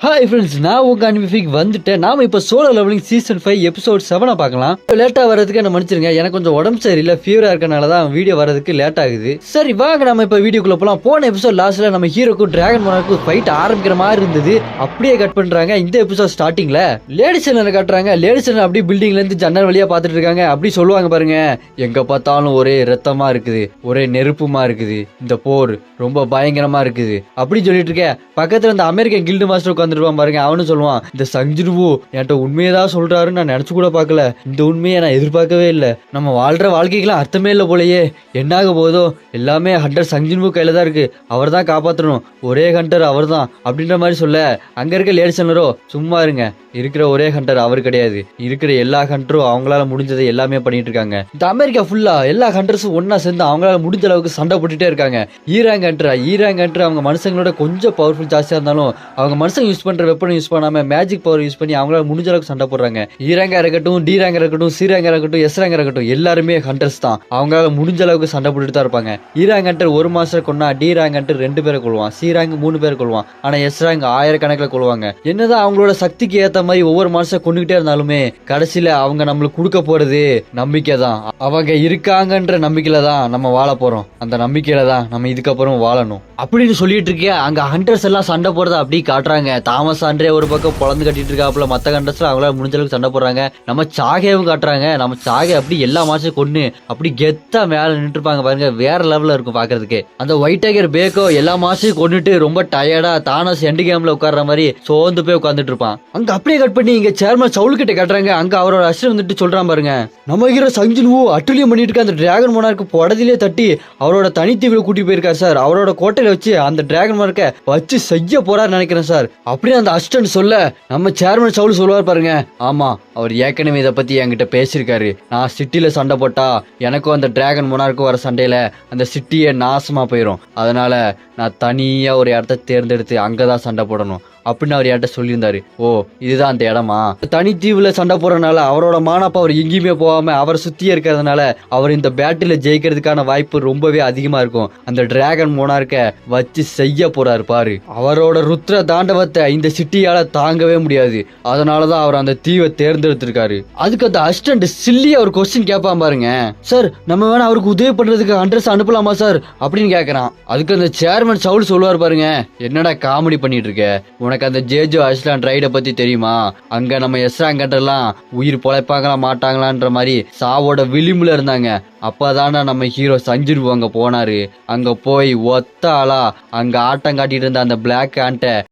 Hi friends, நான் உங்க அனிமிஃபிக் வந்துட்டேன். நாம இப்போ சோலோ லெவலிங் சீசன் 5 எபிசோட் 7 பார்க்கலாம். லேட்டா வரதுக்கு என்ன மன்னிச்சிருங்க, எனக்கு கொஞ்சம் உடம்பு சரியில்லை, ஃபீவரா இருக்கனால தான் வீடியோ வரதுக்கு லேட் ஆகுது. சரி வாங்க நம்ம இப்போ வீடியோக்குள்ள போலாம். போன எபிசோட் லாஸ்ட்ல நம்ம ஹீரோக்கும் டிராகன் மோனார்க்கும் ஃபைட் ஆரம்பிக்கிற மாதிரி இருந்தது. அப்படியே கட் பண்றாங்க. இந்த எபிசோட் ஸ்டார்டிங்ல லேடிஸ் காட்டுறாங்க. லேடிஸ் அப்படியே பில்டிங்ல இருந்து ஜன்னல் வழியா பார்த்துட்டு இருக்காங்க. அப்படி சொல்லுவாங்க பாருங்க, எங்க பார்த்தாலும் ஒரே ரத்தமா இருக்குது, ஒரே நெருப்புமா இருக்குது, இந்த போர் ரொம்ப பயங்கரமா இருக்குது அப்படின்னு சொல்லிட்டு இருக்க. பக்கத்துல இந்த அமெரிக்கன் கில்டு மாஸ்டர் உட்காந்துருப்பான் பாருங்க. அவனு சொல்லுவான், இந்த சங்ஜின்வூ என்கிட்ட உண்மையதான் சொல்றாருன்னு நான் நினைச்சு கூட பார்க்கல, இந்த உண்மையை நான் எதிர்பார்க்கவே இல்லை, நம்ம வாழ்ற வாழ்க்கைக்கெல்லாம் அர்த்தமே இல்லை போலயே, என்னாக போதோ எல்லாமே ஹண்டர் சங்ஜின்வூ கையில தான் இருக்கு, அவர் தான் காப்பாற்றணும், ஒரே ஹண்டர் அவர் தான் அப்படின்ற மாதிரி சொல்ல, அங்க இருக்க லேடிசனரோ சும்மா இருங்க, இருக்கிற ஒரே ஹண்டர் அவர் கிடையாது, இருக்கிற எல்லா ஹண்டரும் அவங்களால முடிஞ்சதை எல்லாமே பண்ணிட்டு இருக்காங்க. இந்த அமெரிக்கா ஃபுல்லா எல்லா ஹண்டர்ஸும் ஒன்னா சேர்ந்து அவங்களால முடிஞ்ச அளவுக்கு சண்டை போட்டுட்டே இருக்காங்க. ஈராங் ஹண்டர் அவங்க மனுஷங்களோட கொஞ்சம் பவர்ஃபுல் ஜாஸ்தியா இருந்தாலும் அவங்க மனுஷங்க யூஸ் பண்ற வெப்பனை யூஸ் பண்ணாம மேஜிக் பவர் யூஸ் பண்ணி அவங்களால முடிஞ்ச அளவுக்கு சண்டை போடுறாங்க. ஈராங்கா இருக்கட்டும், டி ரேங்கா இருக்கட்டும், சி ரேங்கா இருக்கட்டும், எஸ் ரேங்கா இருக்கட்டும், எல்லாருமே ஹண்டர்ஸ் தான். அவங்களால முடிஞ்ச அளவுக்கு சண்டை போட்டுட்டு தான் இருப்பாங்க. ஈராங் ஹண்டர் ஒரு மாஸ்டர் கொண்டா டி ரேங்க் ஹண்டர் 2 பேரை கொள்வான், சி ரேங்க் 3 பேரை கொள்வான், ஆனா எஸ் ரேங்க் 1000 கணக்கில் கொள்வாங்க. என்னதான் அவங்களோட சக்திக்கு ஏத்த மாதிரி ஒவ்வொரு மாஸ்டர் கொண்டுகிட்டே இருந்தாலுமே கடைசியில அவங்க நம்மளுக்கு கொடுக்க போறது நம்பிக்கை தான். அவங்க இருக்காங்கன்ற நம்பிக்கையில தான் நம்ம வாழ போறோம், அந்த நம்பிக்கையில தான் நம்ம இதுக்கப்புறம் வாழணும் அப்படின்னு சொல்லிட்டு இருக்கேன். அங்க ஹண்டர்ஸ் எல்லாம் சண்டை போடுறத அப்படி காட்டுறாங்க. தாமஸ் ஆண்ட்ரே ஒரு பக்கம் பொழந்து கட்டிட்டு இருக்காப்புல, மத்த ஹண்டர்ஸ்ல அவங்களால முடிஞ்ச அளவுக்கு சண்டை போடுறாங்க. நம்ம சாகேவும் காட்டுறாங்க. நம்ம சாகே அப்படி எல்லா மாசம் கொண்டு அப்படி கெத்தா மேல நின்று இருப்பாங்க பாருங்க, வேற லெவல்ல இருக்கும் பாக்குறதுக்கு. அந்த ஒயிட் டைகர் பேக்கோ எல்லா மாசையும் கொண்டுட்டு ரொம்ப டயர்டா தானஸ் எண்டு கேம்ல உட்கார்ற மாதிரி சோர்ந்து போய் உட்காந்துட்டு இருப்பான். அங்க அப்படியே கட் பண்ணி இங்க சேர்மன் சவுல் கிட்ட காட்டுறாங்க. அங்க அவரோட அசிஸ்டன்ட் வந்துட்டு சொல்றான் பாருங்க, நம்ம ஹீரோ சங்ஜின்வூ அட்டுலியம் பண்ணிட்டு இருக்க அந்த டிராகன் மோனார்க்கு படத்திலே தட்டி அவரோட தனித்தீவுல கூட்டி போயிருக்காரு சார், அவரோட கோட்டையில வச்சு அந்த டிராகன் மோனார்க்க வச்சு செய்ய போறாரு நினைக்கிறேன் சார் அப்படின்னு அந்த அசிஸ்டன்ட் சொல்ல, நம்ம சேர்மன் சவுல் சொல்லுவார் பாருங்க, ஆமா அவர் ஏற்கனவே இதை பத்தி என்கிட்ட பேசியிருக்காரு, நான் சிட்டில சண்டை போட்டா எனக்கும் அந்த டிராகன் மோனார்க்கும் வர சண்டையில அந்த சிட்டியே நாசமா போயிடும், அதனால நான் தனியா ஒரு இடத்த தேர்ந்தெடுத்து அங்கதான் சண்டை போடணும் அப்படின்னு அவர் யார்கிட்ட சொல்லியிருந்தாரு. ஓ இதுதான் அந்த இடமா? தனித்தீவுல சண்டை போறதுனால அவரோட மானாப்பா அவர் எங்கேயுமே போகாம அவர் சுத்தியே இருக்கிறதுனால அவர் இந்த பேட்டில ஜெயிக்கிறதுக்கான வாய்ப்பு ரொம்பவே அதிகமா இருக்கும். அந்த டிராகன் மோனார்க்க வச்சு செய்ய போறாரு பாரு, அவரோட ருத்ர தாண்டவத்தை இந்த சிட்டியால தாங்கவே முடியாது, அதனாலதான் அவர் அந்த தீவை தேர்ந்தெடுத்திருக்காரு. அதுக்கு அந்த அசிஸ்டன்ட் சில்லியா ஒரு கொஸ்டின் கேட்பான் பாருங்க, சார் நம்ம வேணா அவருக்கு உதவி பண்றதுக்கு ஹண்டர்ஸ் அனுப்பலாமா சார் அப்படின்னு கேட்கறான். அதுக்கு அந்த சேர்மன் சவுல் சொல்லுவார் பாருங்க, என்னடா காமெடி பண்ணிட்டு இருக்க, உனக்கு அந்த ஜேஜோ ஐஸ்லாண்ட் ரைட பத்தி தெரியுமா? அங்க நம்ம எஸ்ராங்கெல்லாம் உயிர் பொழைப்பாங்களா மாட்டாங்களான்ற மாதிரி சாவோட விளிம்புல இருந்தாங்க. அப்பதானா நம்ம ஹீரோ சஞ்சின்வூ அங்க போனாரு. அங்க போய் ஒத்த ஆளா அங்க ஆட்டம் காட்டிட்டு இருந்த அந்த பிளாக் ஆண்ட